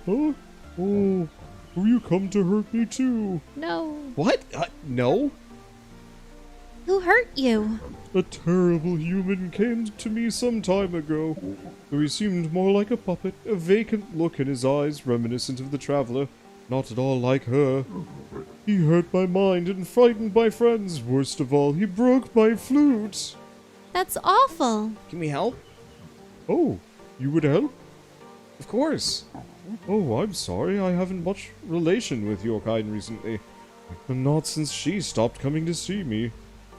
Huh? Oh, have you come to hurt me too? No. What? No? Who hurt you? A terrible human came to me some time ago. Though he seemed more like a puppet, a vacant look in his eyes reminiscent of the traveler. Not at all like her. He hurt my mind and frightened my friends. Worst of all, he broke my flute. That's awful. Can we help? Oh, you would help? Of course. Oh, I'm sorry. I haven't much relation with your kind recently. Not since she stopped coming to see me.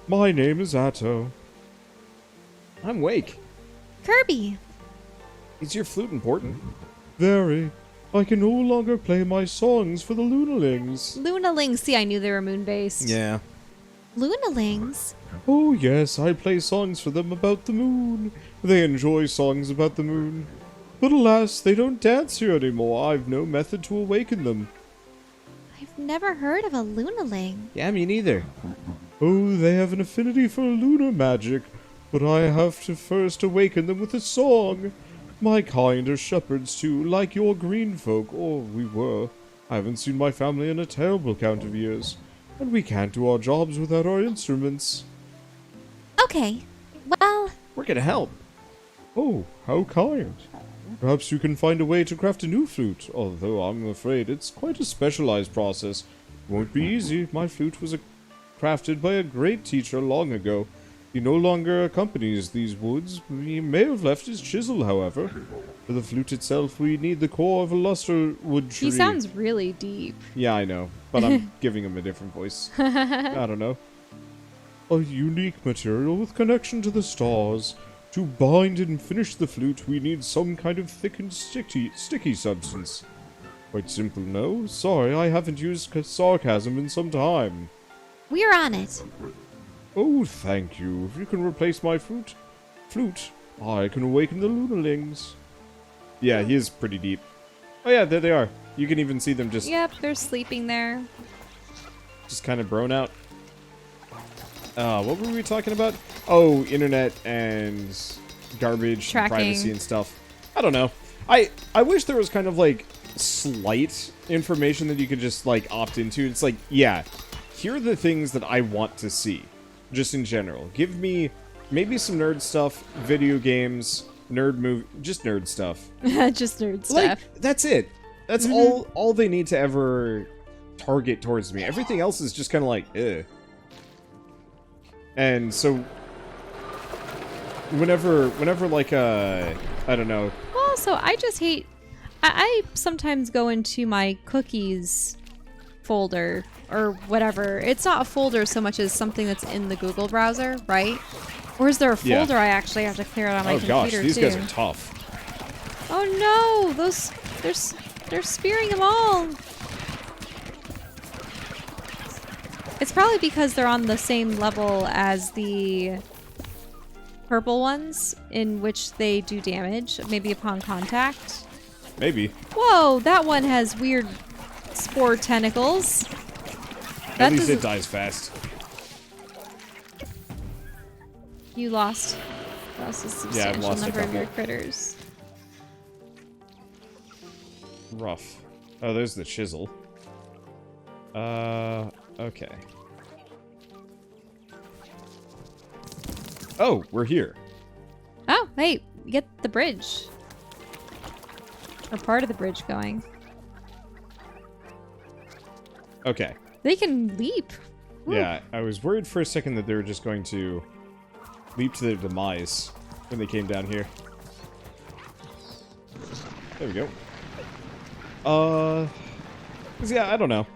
My name is Aatto. I'm Wake. Kirby. Is your flute important? Very. I can no longer play my songs for the Lunalings. Lunalings. See, I knew they were moon-based. Yeah. Lunalings? Oh yes, I play songs for them about the moon. They enjoy songs about the moon. But alas, they don't dance here anymore. I've no method to awaken them. I've never heard of a Lunaling. Yeah, me neither. Oh, they have an affinity for lunar magic, but I have to first awaken them with a song. My kind are shepherds too, like your green folk, or we were. I haven't seen my family in a terrible count of years, and we can't do our jobs without our instruments. Okay. Well, We're gonna help. Oh, how kind. Perhaps you can find a way to craft a new flute, although I'm afraid it's quite a specialized process. Won't be easy. My flute was crafted by a great teacher long ago. He no longer accompanies these woods. He may have left his chisel, however. For the flute itself, we need the core of a luster wood tree. he sounds really deep. Yeah, I know, but I'm giving him a different voice. I don't know. A unique material with connection to the stars. To bind and finish the flute, we need some kind of thick and sticky substance. Quite simple, no? Sorry, I haven't used sarcasm in some time. We're on it. Oh, thank you. If you can replace my flute, I can awaken the Lunalings. Yeah, he is pretty deep. Oh yeah, there they are. You can even see them just They're sleeping there. kind of brown out. What were we talking about? Oh, internet and garbage, and Tracking. privacy and stuff. I don't know. I wish there was kind of like slight information that you could just like opt into. It's like, yeah, here are the things that I want to see, just in general. Give me maybe some nerd stuff, video games, just nerd stuff. Just nerd stuff. Like, that's it. That's all they need to ever target towards me. Everything else is just kind of like, ugh. And so, whenever like, I don't know. Well, so I just hate... I sometimes go into my cookies folder or whatever. It's not a folder so much as something that's in the Google browser, right? Or is there a folder I actually have to clear out on my computer, gosh, these too? guys are tough. Oh no! They're spearing them all! It's probably because they're on the same level as the purple ones, in which they do damage, maybe upon contact. Maybe. Whoa, that one has weird spore tentacles. At least it dies fast. You lost a substantial lost a number of couple. your critters. Rough. Oh, there's the chisel. Okay. Oh, we're here. Oh, hey, get the bridge. Or part of the bridge going. Okay. They can leap. Ooh. Yeah, I was worried for a second that they were just going to leap to their demise when they came down here. There we go. Yeah, I don't know.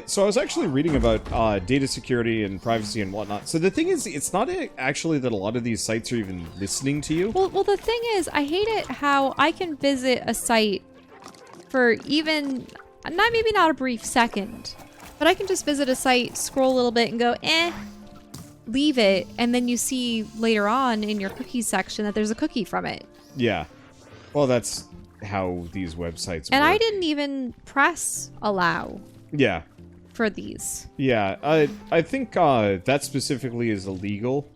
So I was actually reading about data security and privacy and whatnot. So the thing is, it's not actually that a lot of these sites are even listening to you. Well, the thing is, I hate it how I can visit a site for even, maybe not a brief second, but I can just visit a site, scroll a little bit and go, leave it, and then you see later on in your cookies section that there's a cookie from it. Yeah. Well, that's how these websites And work. I didn't even press allow Yeah. for these. Yeah, I think that specifically is illegal,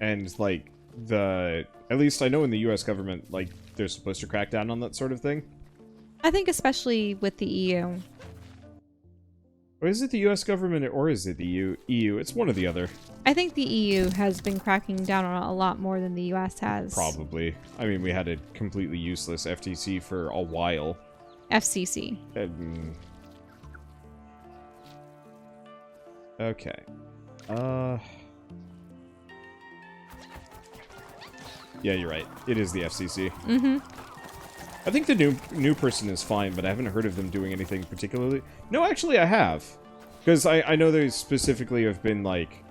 and like at least I know in the U.S. government, like they're supposed to crack down on that sort of thing. I think especially with the EU. Or is it the US government or is it the EU? It's one or the other. I think the EU has been cracking down on it a lot more than the US has. Probably. I mean, we had a completely useless FTC for a while. FCC. Okay. Yeah, you're right. It is the FCC. Mm-hmm. I think the new person is fine, but I haven't heard of them doing anything particularly. No, actually, I have. Because I know they specifically have been, like,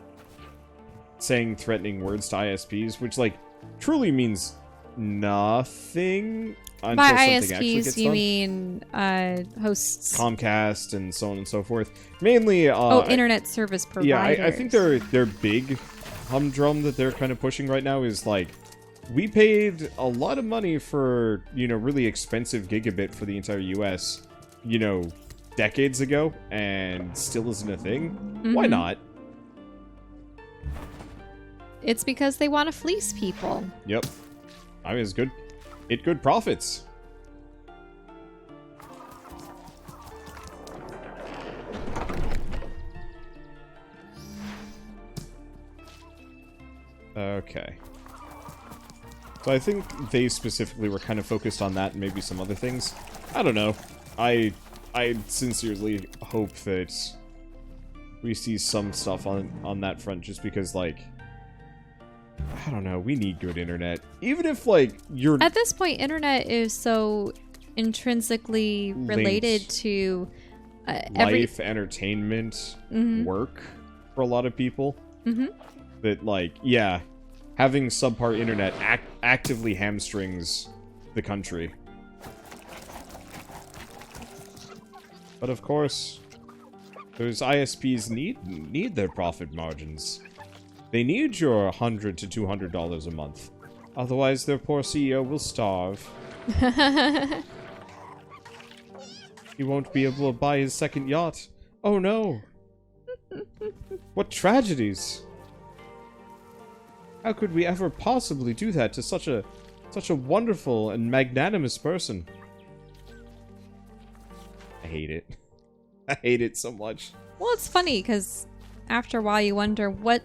saying threatening words to ISPs, which, like, truly means nothing until By something actually ISPs, gets you done. mean hosts? Comcast and so on and so forth. Mainly, Internet service providers. yeah, I think their big humdrum that they're kind of pushing right now is, like, we paid a lot of money for, you know, really expensive gigabit for the entire US, you know, decades ago, and still isn't a thing. Why not? It's because they want to fleece people. Yep. I mean, it's good. Good profits. Okay. So I think they specifically were kind of focused on that and maybe some other things. I don't know. I sincerely hope that we see some stuff on that front, just because, like, I don't know, we need good internet. Even if, like, you're... At this point, internet is so intrinsically related Linked. to life, entertainment, work for a lot of people. That, like, yeah, having subpar internet actively hamstrings the country. But of course, those ISPs need their profit margins. They need your $100 to $200 a month. Otherwise, their poor CEO will starve. He won't be able to buy his second yacht. Oh no! What tragedies! How could we ever possibly do that to such a wonderful and magnanimous person? I hate it. I hate it so much. Well, it's funny because after a while you wonder what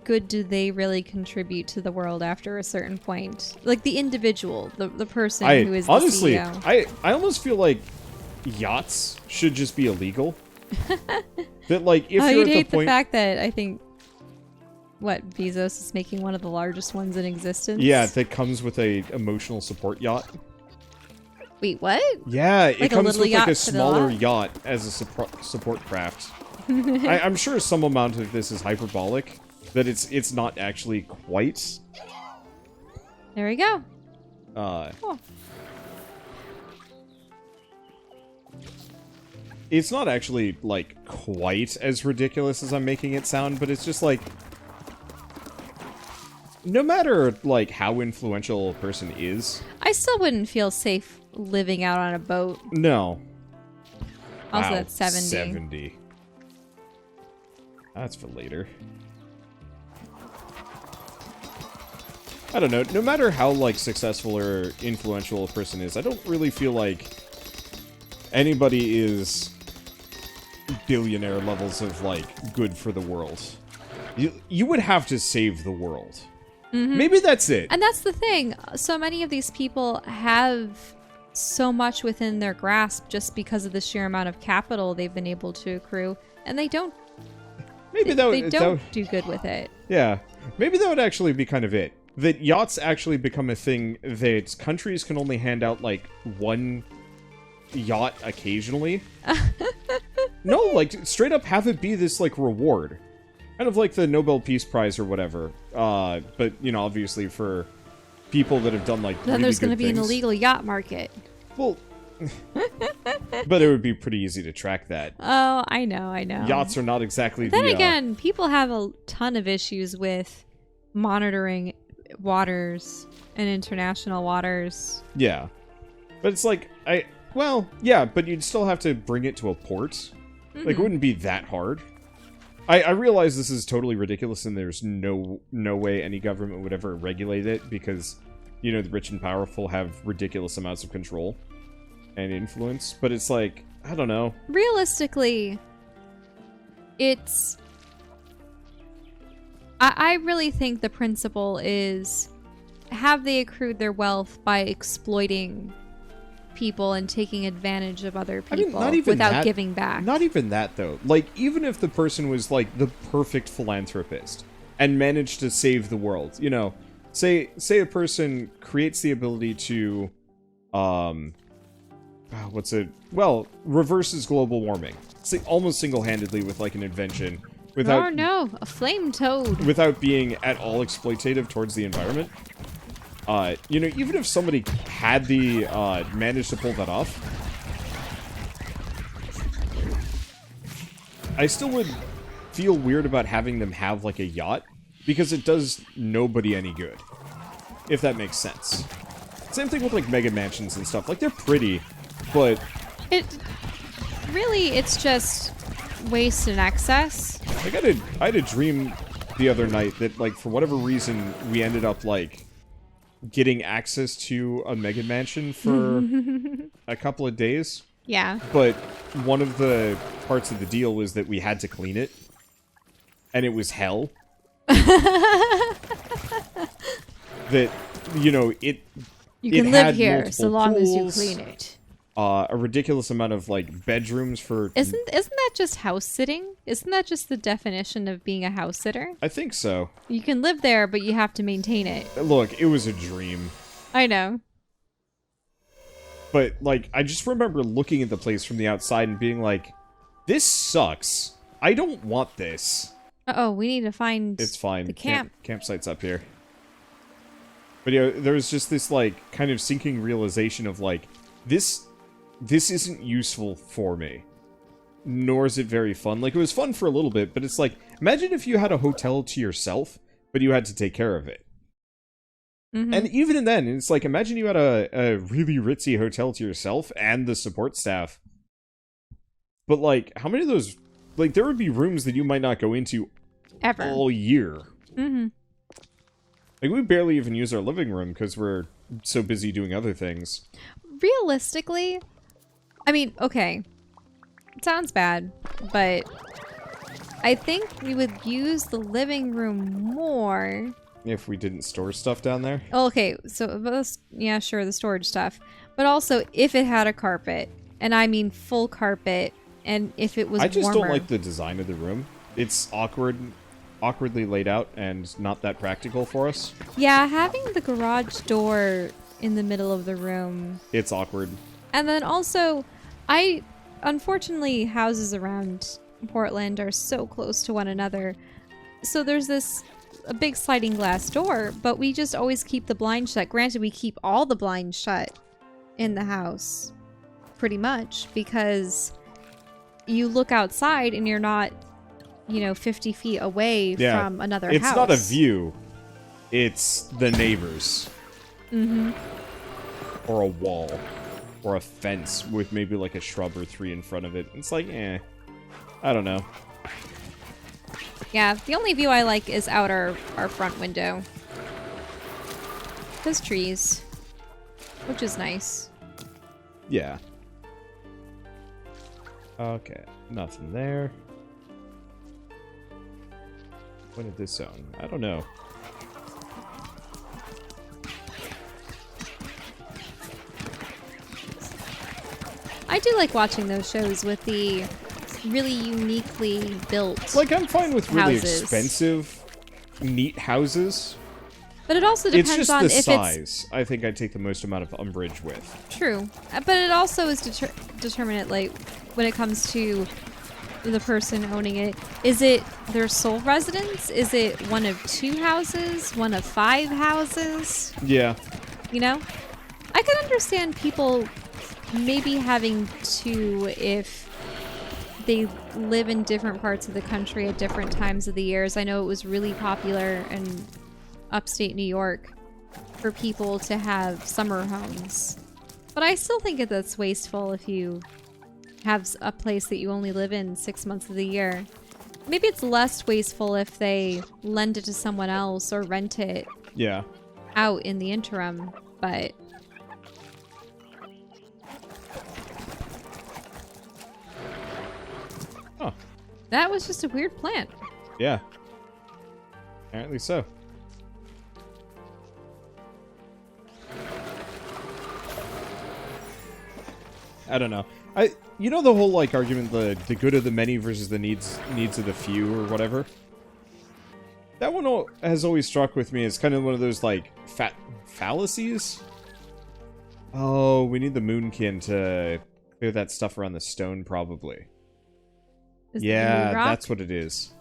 good do they really contribute to the world after a certain point. Like the individual, the person who is honestly, the CEO. I almost feel like yachts should just be illegal. That, like, if you're you'd at the hate point... the fact that I think Bezos is making one of the largest ones in existence. Yeah, that comes with a emotional support yacht. Wait, what? Yeah, it Like a comes little with, like, yacht a for the smaller lot? yacht as a support craft. I'm sure some amount of this is hyperbolic, that it's not actually quite. There we go. Oh. It's not actually, like, quite as ridiculous as I'm making it sound, but it's just, like, no matter, like, how influential a person is... I still wouldn't feel safe living out on a boat. No. Also, Wow, that's 70. 70. That's for later. I don't know. No matter how, like, successful or influential a person is, I don't really feel like anybody is billionaire levels of, like, good for the world. You would have to save the world. Maybe that's it. And that's the thing. So many of these people have so much within their grasp just because of the sheer amount of capital they've been able to accrue, and they don't. Maybe They don't do good with it. Yeah. Maybe that would actually be kind of it. That yachts actually become a thing that countries can only hand out, like, one yacht occasionally. No, like, straight up have it be this, like, reward. Kind of like the Nobel Peace Prize or whatever. But, you know, obviously for people that have done, like, Then really there's going to good be an things. illegal yacht market. Well, but it would be pretty easy to track that. Oh, I know. Yachts are not exactly Then the... again, people have a ton of issues with monitoring waters and international waters. Yeah. But it's like, well, yeah, but you'd still have to bring it to a port. Like, it wouldn't be that hard. I realize this is totally ridiculous and there's no way any government would ever regulate it because, you know, the rich and powerful have ridiculous amounts of control. and influence, but it's like, I don't know. Realistically, it's... I really think the principle is, have they accrued their wealth by exploiting people and taking advantage of other people without giving back? Not even that, though. Like, even if the person was, like, the perfect philanthropist and managed to save the world, you know, say a person creates the ability to, reverses global warming. Almost single-handedly with, like, an invention. Without, oh no, a flame toad. Without being at all exploitative towards the environment. You know, even if somebody had the, managed to pull that off, I still would feel weird about having them have, like, a yacht, because it does nobody any good. If that makes sense. Same thing with, like, mega mansions and stuff. Like, they're pretty, but... It's just waste and excess. Like, I had a dream the other night that, like, for whatever reason, we ended up, like, getting access to a mega mansion for a couple of days. Yeah. But one of the parts of the deal was that we had to clean it. And it was hell. That, you know, you can live here so long as you clean it. A ridiculous amount of, like, bedrooms for... Isn't that just house sitting? Isn't that just the definition of being a house sitter? I think so. You can live there, but you have to maintain it. Look, it was a dream. I know. But, like, I just remember looking at the place from the outside and being like, this sucks. I don't want this. Uh-oh, we need to find... It's fine. The camp. Campsite's up here. But, you know, there was just this, like, kind of sinking realization of, like, this isn't useful for me. Nor is it very fun. Like, it was fun for a little bit, but it's like, imagine if you had a hotel to yourself, but you had to take care of it. Mm-hmm. And even then, it's like, imagine you had a really ritzy hotel to yourself and the support staff. But, like, how many of those... Like, there would be rooms that you might not go into ever all year. Mm-hmm. Like, we barely even use our living room because we're so busy doing other things. Realistically, I mean, okay, it sounds bad, but I think we would use the living room more if we didn't store stuff down there. Okay, so yeah, sure, the storage stuff, but also if it had a carpet, and I mean full carpet, and if it was I just warmer. don't like the design of the room. It's awkwardly laid out and not that practical for us. Yeah, having the garage door in the middle of the room. It's awkward. And then also, unfortunately, houses around Portland are so close to one another. So there's a big sliding glass door, but we just always keep the blind shut. Granted, we keep all the blinds shut in the house, pretty much, because you look outside and you're not, 50 feet away from another house. It's not a view. It's the neighbors. Mm-hmm. Or a wall. Or a fence with maybe like a shrub or three in front of it. It's like, I don't know. Yeah, the only view I like is out our front window. There's trees. Which is nice. Yeah. Okay, nothing there. When did this zone? I don't know. I do like watching those shows with the really uniquely built Like, I'm fine with really houses. expensive, neat houses. But it also depends it's just on the if size. I think I take the most amount of umbrage with. True. But it also is determinate, like, when it comes to the person owning it. Is it their sole residence? Is it one of 2 houses? One of 5 houses? Yeah. I can understand people maybe having 2 if they live in different parts of the country at different times of the years. I know it was really popular in upstate New York for people to have summer homes. But I still think that's wasteful if you have a place that you only live in 6 months of the year. Maybe it's less wasteful if they lend it to someone else or rent it out in the interim, but That was just a weird plant. Yeah. Apparently so. I don't know. You know the whole like argument, the good of the many versus the needs of the few or whatever? That one has always struck with me as kind of one of those like fallacies. Oh, we need the moonkin to clear that stuff around the stone probably. Yeah, that's what it is.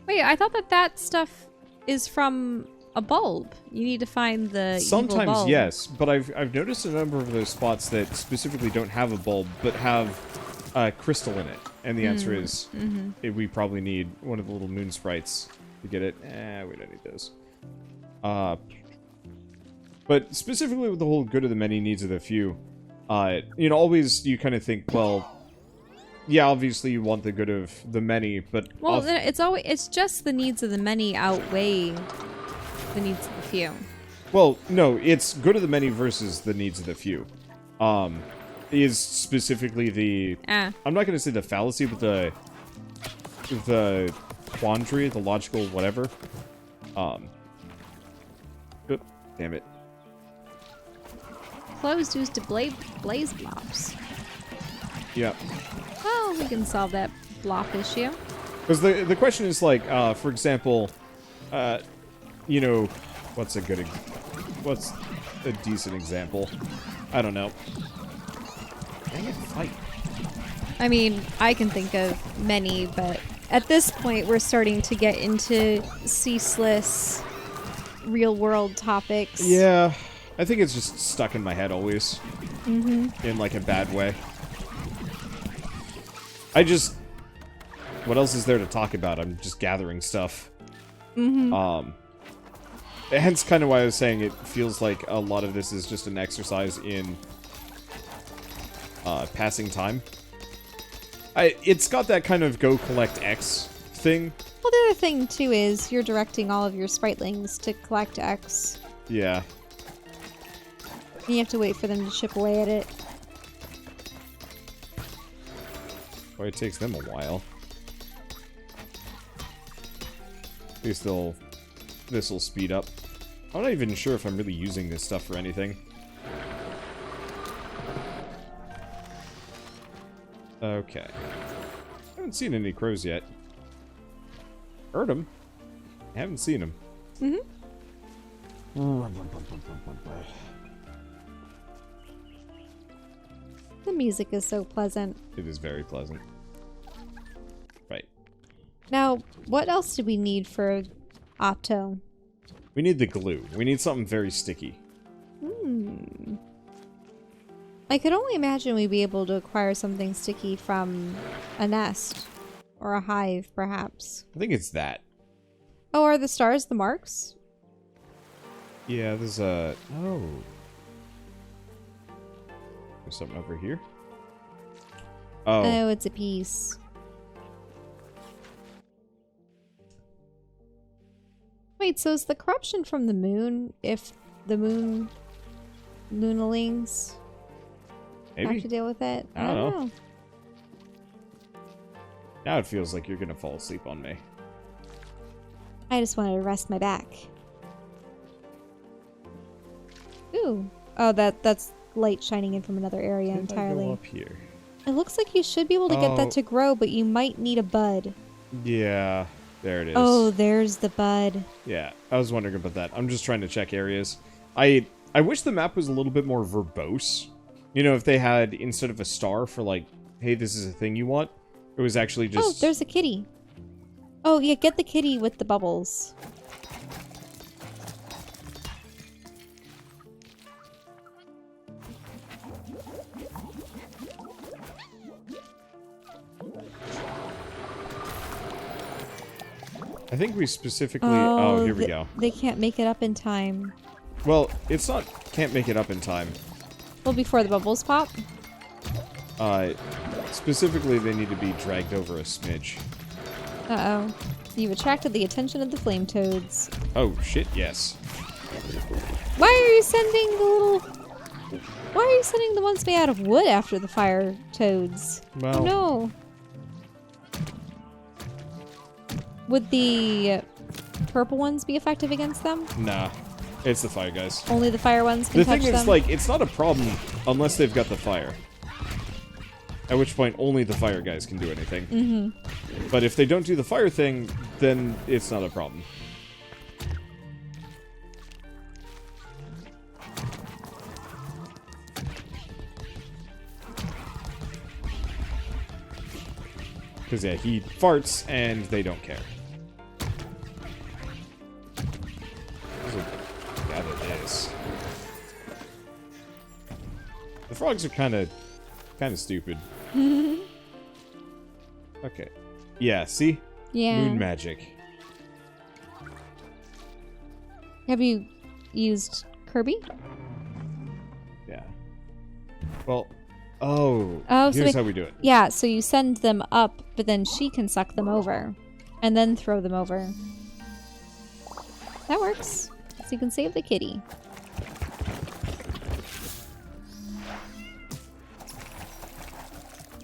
Wait, I thought that stuff is from a bulb. You need to find the Sometimes evil bulb. yes, but I've noticed a number of those spots that specifically don't have a bulb but have a crystal in it, and the answer is we probably need one of the little moon sprites to get it. We don't need those. But specifically with the whole good of the many, needs of the few, you know, always you kind of think, well, yeah, obviously you want the good of the many, but well, it's just the needs of the many outweigh the needs of the few. Well, no, it's good of the many versus the needs of the few. Is specifically the I'm not gonna say the fallacy, but the quandary, the logical whatever. Damn it. Closed used to blaze blobs. Yeah. Well, we can solve that block issue. Because the question is like, for example, you know, what's a decent example? I don't know. Dang it, fight. I mean, I can think of many, but at this point we're starting to get into ceaseless real-world topics. Yeah, I think it's just stuck in my head always. In like a bad way. What else is there to talk about? I'm just gathering stuff. Hence kind of why I was saying it feels like a lot of this is just an exercise in passing time. It's got that kind of go collect X thing. Well, the other thing, too, is you're directing all of your Spritelings to collect X. Yeah. And you have to wait for them to chip away at it. Well, it takes them a while. At least this will speed up. I'm not even sure if I'm really using this stuff for anything. Okay. I haven't seen any crows yet. Heard them. I haven't seen them. The music is so pleasant. It is very pleasant. Right. Now, what else do we need for Aatto? We need the glue. We need something very sticky. I could only imagine we'd be able to acquire something sticky from a nest. Or a hive, perhaps. I think it's that. Oh, are the stars the marks? Yeah, there's a... Oh. There's something over here. Oh, it's a piece. Wait, so is the corruption from the moon if the moonalings Maybe. have to deal with it? I don't know. Now it feels like you're gonna fall asleep on me. I just wanted to rest my back. Ooh. Oh, that's light shining in from another area entirely. Go up here. It looks like you should be able to get that to grow, but you might need a bud. Yeah, there it is. Oh, there's the bud. Yeah, I was wondering about that. I'm just trying to check areas. I wish the map was a little bit more verbose. You know, if they had, instead of a star for like, hey, this is a thing you want, it was actually just... Oh, there's a kitty. Oh, yeah, get the kitty with the bubbles. I think we specifically... Oh, here we go. They can't make it up in time. Well, it's not can't make it up in time. Well, before the bubbles pop? Specifically, they need to be dragged over a smidge. Uh-oh. You've attracted the attention of the flame toads. Oh, shit, yes. Why are you sending the little... Why are you sending the ones made out of wood after the fire toads? Well... Oh, no. Would the purple ones be effective against them? Nah. It's the fire guys. Only the fire ones can The touch thing is, them? like, it's not a problem unless they've got the fire. At which point, only the fire guys can do anything. Mm-hmm. But if they don't do the fire thing, then it's not a problem. Because, yeah, he farts, and they don't care. Gather this. The frogs are kind of stupid. Okay. Yeah, see? Yeah. Moon magic. Have you used Kirby? Yeah. Well, oh so here's how we do it. Yeah, so you send them up, but then she can suck them over. And then throw them over. That works. So you can save the kitty.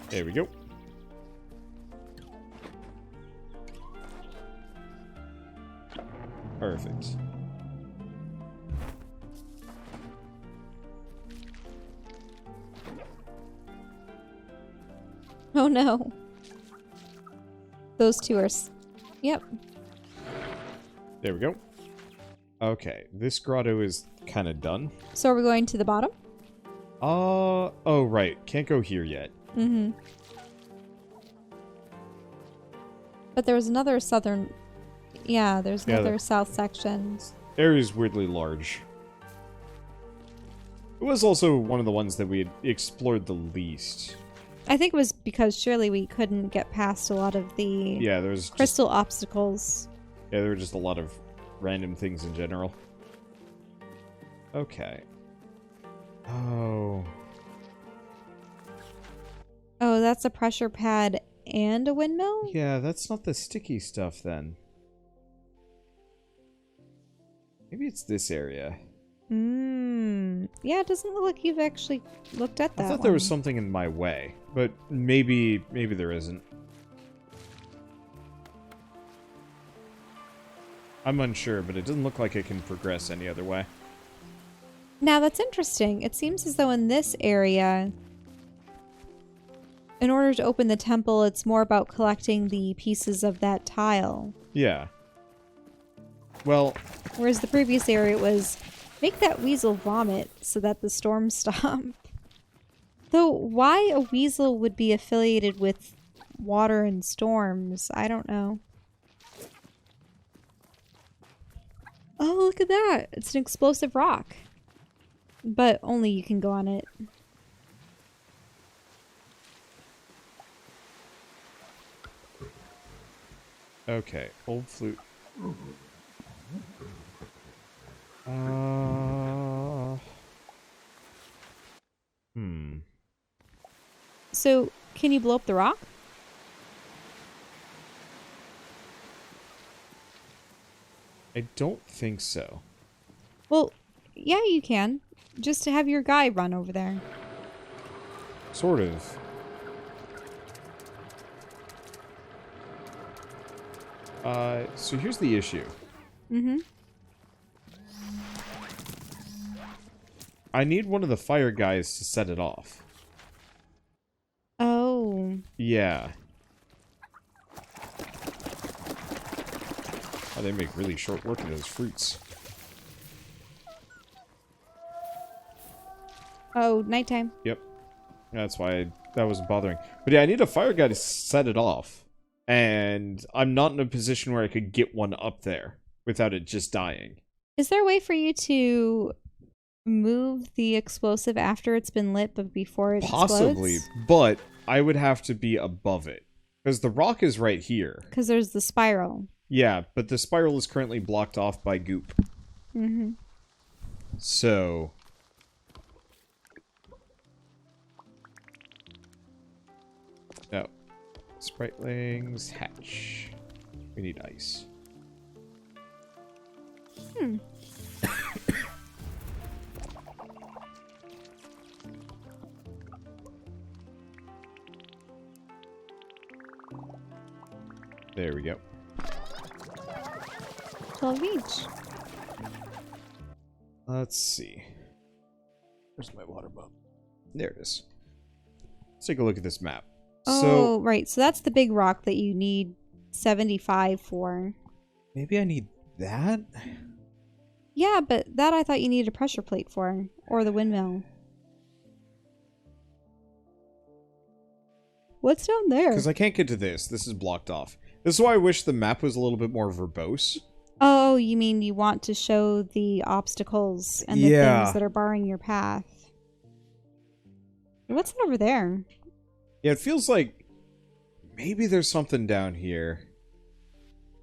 There we go. Perfect. Oh no. Those two are... Yep. There we go. Okay, this grotto is kind of done. So are we going to the bottom? Oh, right. Can't go here yet. Mm-hmm. But there was another southern... Yeah, there's another south section. Area's weirdly large. It was also one of the ones that we had explored the least. I think it was because surely we couldn't get past a lot of the Yeah, there was crystal obstacles. Yeah, there were just a lot of random things in general. Okay. Oh. Oh, that's a pressure pad and a windmill? Yeah, that's not the sticky stuff then. Maybe it's this area. Yeah, it doesn't look like you've actually looked at that I thought there was something in my way, but maybe there isn't. I'm unsure, but it doesn't look like it can progress any other way. Now that's interesting. It seems as though in this area, in order to open the temple, it's more about collecting the pieces of that tile. Yeah. Well, Whereas the previous area was make that weasel vomit so that the storms stop. Though why a weasel would be affiliated with water and storms, I don't know. Oh, look at that. It's an explosive rock. But only you can go on it. okay. Old flute. So, can you blow up the rock? I don't think so. Well, yeah, you can. Just to have your guy run over there. Sort of. So here's the issue. Mm-hmm. I need one of the fire guys to set it off. Oh. Yeah. Oh, they make really short work of those fruits. Oh, nighttime. Yep. That's why that wasn't bothering. But yeah, I need a fire guy to set it off. And I'm not in a position where I could get one up there without it just dying. Is there a way for you to move the explosive after it's been lit but before it Possibly, explodes? but I would have to be above it. Because the rock is right here. Because there's the spiral. Yeah, but the spiral is currently blocked off by goop. Mm-hmm. So... No. Spritelings hatch. We need ice. There we go. little beach. Let's see. Where's my water bottle? There it is. Let's take a look at this map. Oh, right. So that's the big rock that you need 75 for. Maybe I need that? Yeah, but that I thought you needed a pressure plate for. Or the windmill. What's down there? Because I can't get to this. This is blocked off. This is why I wish the map was a little bit more verbose. Oh, you mean you want to show the obstacles and the things that are barring your path. What's that over there? Yeah, it feels like maybe there's something down here.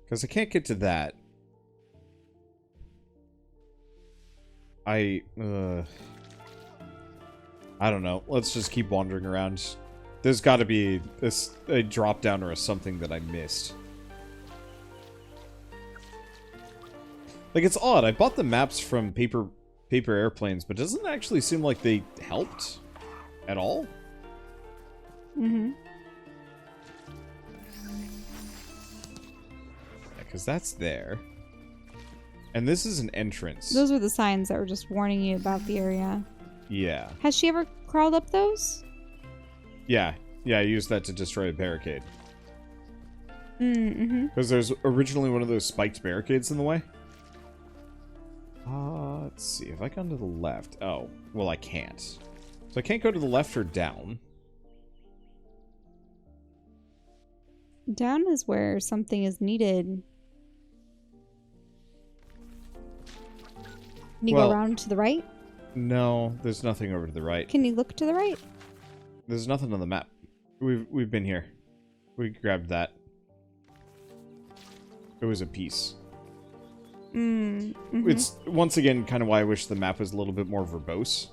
Because I can't get to that. I don't know. Let's just keep wandering around. There's got to be a drop down or a something that I missed. Like, it's odd. I bought the maps from paper airplanes, but doesn't it actually seem like they helped at all? Mm-hmm. Yeah, because that's there. And this is an entrance. Those were the signs that were just warning you about the area. Yeah. Has she ever crawled up those? Yeah. Yeah, I used that to destroy a barricade. Mm-hmm. Because there's originally one of those spiked barricades in the way. Let's see. If I go to the left... Oh. Well, I can't. So I can't go to the left or down. Down is where something is needed. Can you go around to the right? No, there's nothing over to the right. Can you look to the right? There's nothing on the map. We've been here. We grabbed that. It was a piece. Mm-hmm. It's, once again, kind of why I wish the map was a little bit more verbose.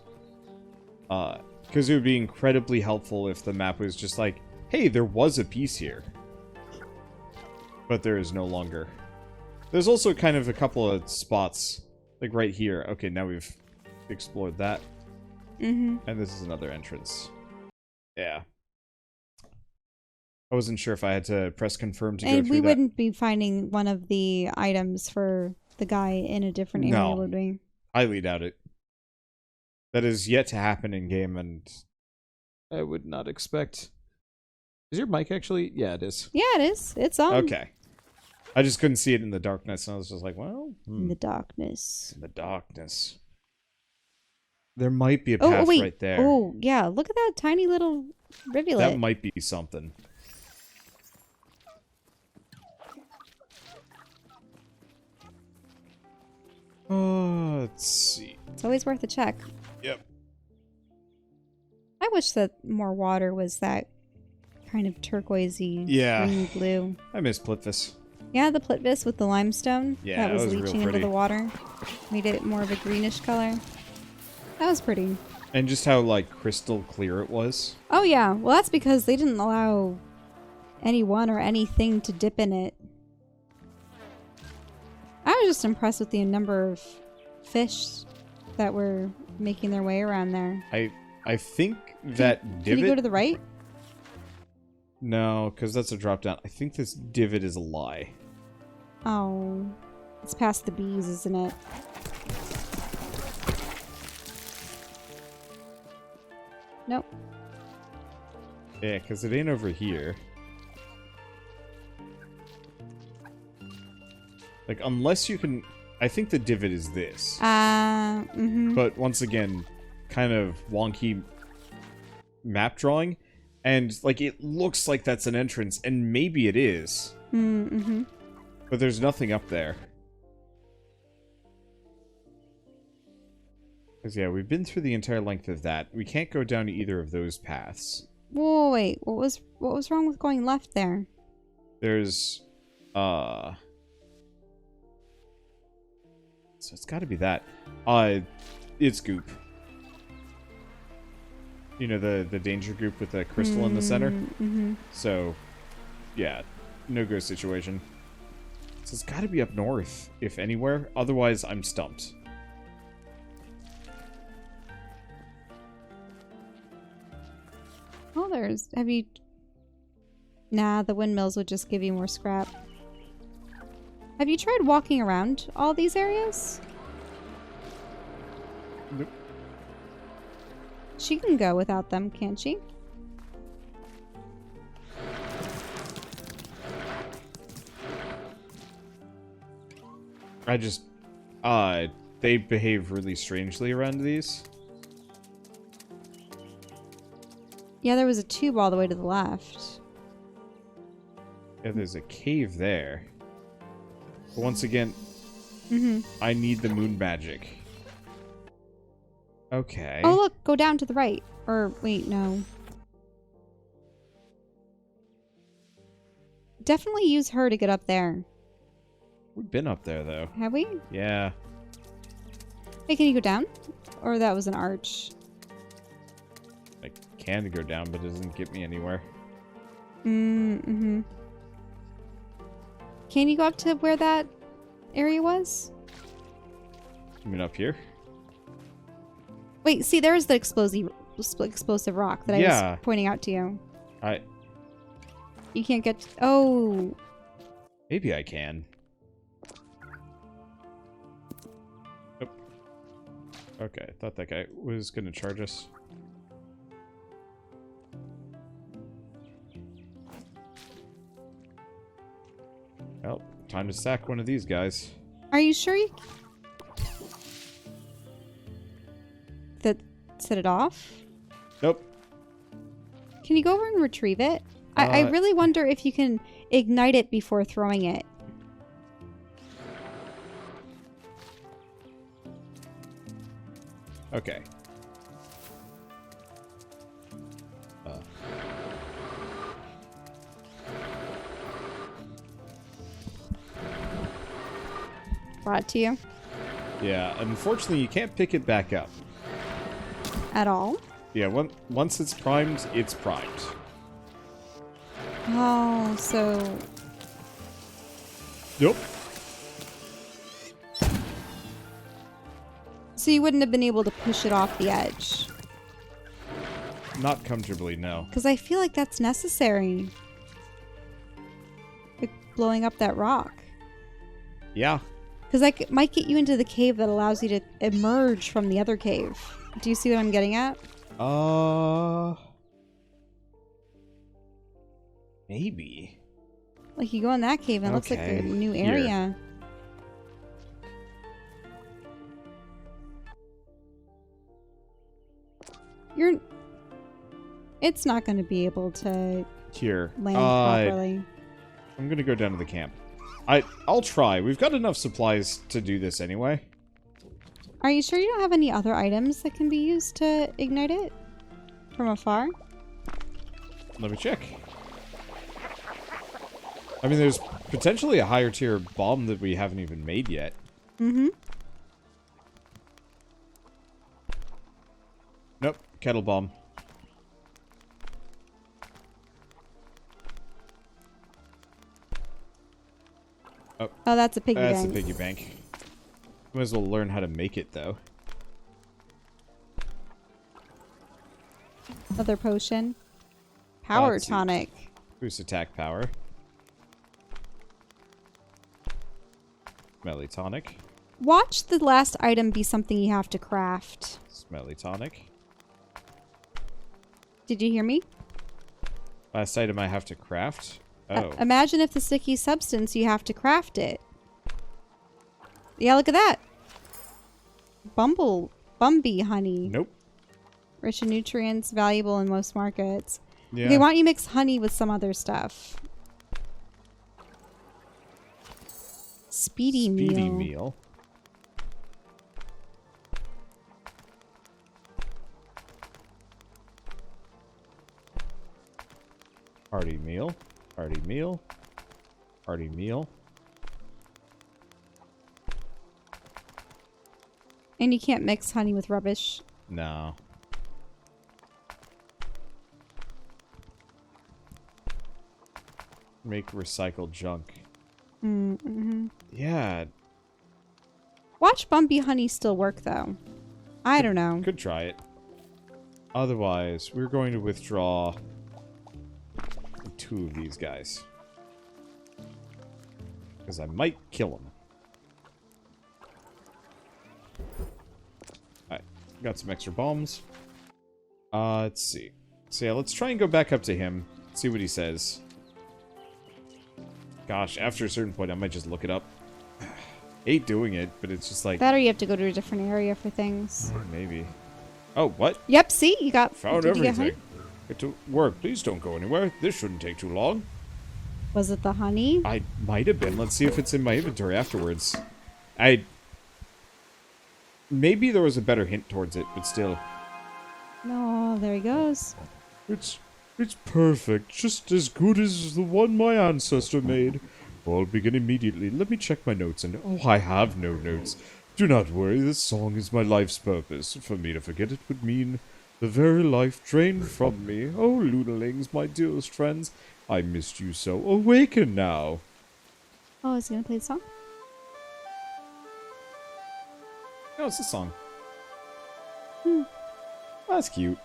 Because it would be incredibly helpful if the map was just like, hey, there was a piece here. But there is no longer. There's also kind of a couple of spots, like right here. Okay, now we've explored that. Mm-hmm. And this is another entrance. Yeah. I wasn't sure if I had to press confirm to go through that. And we wouldn't be finding one of the items for the guy in a different area, would we? Highly doubt it. That is yet to happen in game, and I would not expect... Is your mic actually? Yeah, it is. Yeah, it is. It's on. Okay. I just couldn't see it in the darkness, and I was just like, well... In the darkness. In the darkness. There might be a path right there. Oh, yeah. Look at that tiny little rivulet. That might be something. Let's see. It's always worth a check. Yep. I wish that more water was that kind of turquoisey green blue. I miss Plitvis. Yeah, the Plitvis with the limestone Yeah, that was real leaching into pretty. the water. Made it more of a greenish color. That was pretty. And just how, like, crystal clear it was. Oh, yeah. Well, that's because they didn't allow anyone or anything to dip in it. I was just impressed with the number of fish that were making their way around there. I think that divot... Can you go to the right? No, because that's a drop down. I think this divot is a lie. Oh. It's past the bees, isn't it? Nope. Yeah, because it ain't over here. Like, unless you can... I think the divot is this. Mm-hmm. But once again, kind of wonky map drawing. And, like, it looks like that's an entrance, and maybe it is. Mm-hmm. But there's nothing up there. Because, yeah, we've been through the entire length of that. We can't go down either of those paths. Whoa, wait. What was wrong with going left there? There's, So it's gotta be that. It's goop. You know, the danger goop with the crystal in the center? Mm-hmm. So, yeah, no-go situation. So it's gotta be up north, if anywhere. Otherwise, I'm stumped. Oh, have you... Nah, the windmills would just give you more scrap. Have you tried walking around all these areas? Nope. She can go without them, can't she? I just... they behave really strangely around these. Yeah, there was a tube all the way to the left. Yeah, there's a cave there. But once again, Mm-hmm. I need the moon magic. Okay. Oh, look, go down to the right. Or, wait, no. Definitely use her to get up there. We've been up there, though. Have we? Yeah. Hey, can you go down? Or that was an arch. I can go down, but it doesn't get me anywhere. Mm-hmm. Can you go up to where that area was? You mean up here? Wait, see, there's the explosive rock that I was pointing out to you. You can't get... Oh. Maybe I can. Oh. Okay, I thought that guy was going to charge us. Well, time to sack one of these guys. Are you sure you... That set it off? Nope. Can you go over and retrieve it? I really wonder if you can ignite it before throwing it. Okay. Brought it to you? Yeah, unfortunately you can't pick it back up. At all? Yeah, once it's primed, it's primed. Oh, so... Yep. So you wouldn't have been able to push it off the edge? Not comfortably, no. Because I feel like that's necessary. Like blowing up that rock. Yeah. Because that might get you into the cave that allows you to emerge from the other cave. Do you see what I'm getting at? Maybe. Like you go in that cave and it looks like a new area. It's not going to be able to land properly. I'm going to go down to the camp. I'll try. We've got enough supplies to do this anyway. Are you sure you don't have any other items that can be used to ignite it from afar? Let me check. I mean, there's potentially a higher tier bomb that we haven't even made yet. Mm-hmm. Nope. Kettle bomb. Oh, that's a piggy bank. That's a piggy bank. Might as well learn how to make it, though. Another potion. Power tonic. Boost attack power. Smelly tonic. Watch the last item be something you have to craft. Smelly tonic. Did you hear me? Last item I have to craft? Oh. Imagine if the sticky substance, you have to craft it. Yeah, look at that. Bumby honey. Nope. Rich in nutrients, valuable in most markets. Yeah. Okay, why don't you mix honey with some other stuff? Speedy meal. Hearty meal. Hearty meal. Hearty meal. And you can't mix honey with rubbish. No. Make recycled junk. Mm-hmm. Yeah. Watch Bumpy Honey still work, though. I don't know. Could try it. Otherwise, we're going to withdraw 2 of these guys. Because I might kill him. Alright, got some extra bombs. Let's see. So yeah, let's try and go back up to him. See what he says. Gosh, after a certain point, I might just look it up. Hate doing it, but it's just like... That or you have to go to a different area for things. Maybe. Oh, what? Yep, see? You got... Found did you get everything. honey? Get to work. Please don't go anywhere. This shouldn't take too long. Was it the honey? I might have been. Let's see if it's in my inventory afterwards. Maybe there was a better hint towards it, but still. No, there he goes. It's perfect. Just as good as the one my ancestor made. I'll begin immediately. Let me check my notes and... Oh, I have no notes. Do not worry. This song is my life's purpose. For me to forget it would mean the very life drained from me. Oh, Lunalings, my dearest friends. I missed you so. Awaken now. Oh, is he gonna play the song? Oh, it's a song. Oh, that's cute.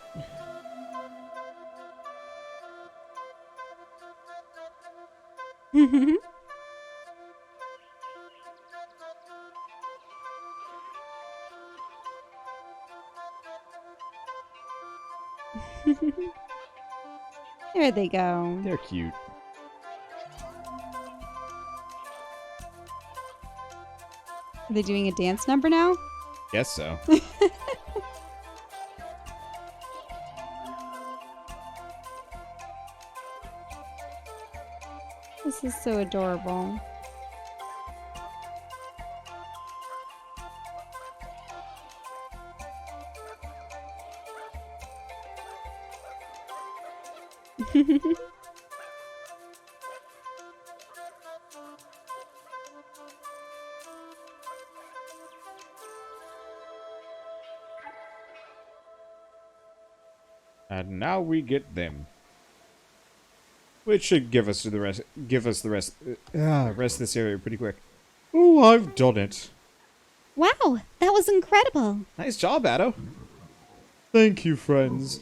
There they go. They're cute. Are they doing a dance number now? Guess so. This is so adorable. And now we get them. Which should give us the rest rest of this area pretty quick. Oh, I've done it. Wow, that was incredible. Nice job, Aatto. Thank you, friends.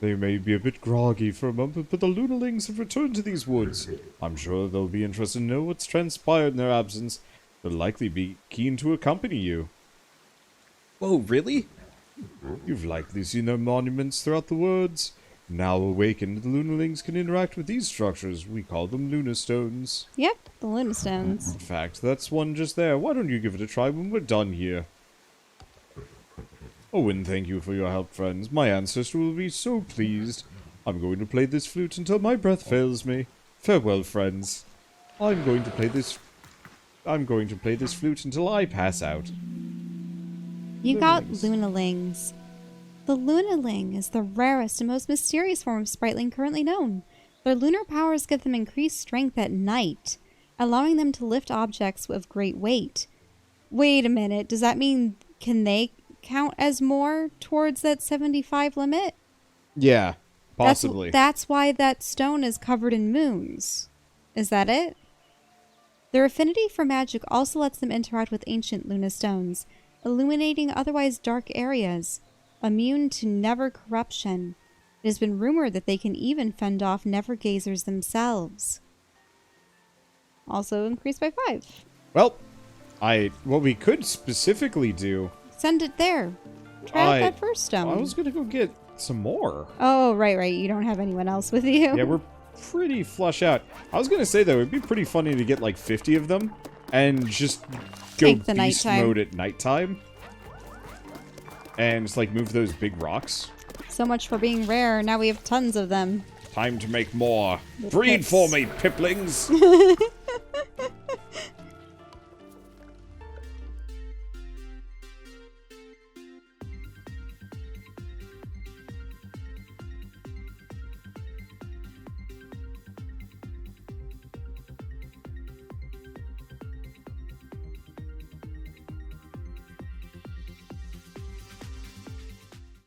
They may be a bit groggy for a moment, but the Lunalings have returned to these woods. I'm sure they'll be interested to know what's transpired in their absence. They'll likely be keen to accompany you. Whoa, really? You've likely seen their monuments throughout the woods. Now awakened, the Lunalings can interact with these structures. We call them Lunastones. Yep, the Luna Stones. In fact, that's one just there. Why don't you give it a try when we're done here? Oh, and thank you for your help, friends. My ancestor will be so pleased. I'm going to play this flute until my breath fails me. Farewell, friends. I'm going to play this flute until I pass out. You got Lunalings. The Lunaling is the rarest and most mysterious form of Spriteling currently known. Their lunar powers give them increased strength at night, allowing them to lift objects of great weight. Wait a minute, does that mean can they count as more towards that 75 limit? Yeah, possibly. That's why that stone is covered in moons. Is that it? Their affinity for magic also lets them interact with ancient Luna stones, illuminating otherwise dark areas. Immune to never corruption. It has been rumored that they can even fend off never gazers themselves. Also increased by 5. Well, what we could specifically do... Send it there. Try out that first stone. I was gonna go get some more. Oh, right. You don't have anyone else with you. Yeah, we're pretty flush out. I was gonna say, though, it'd be pretty funny to get like 50 of them and just go Take the beast nighttime. mode at nighttime. And just like move those big rocks. So much for being rare. Now we have tons of them. Time to make more. The Breed pips. for me, piplings!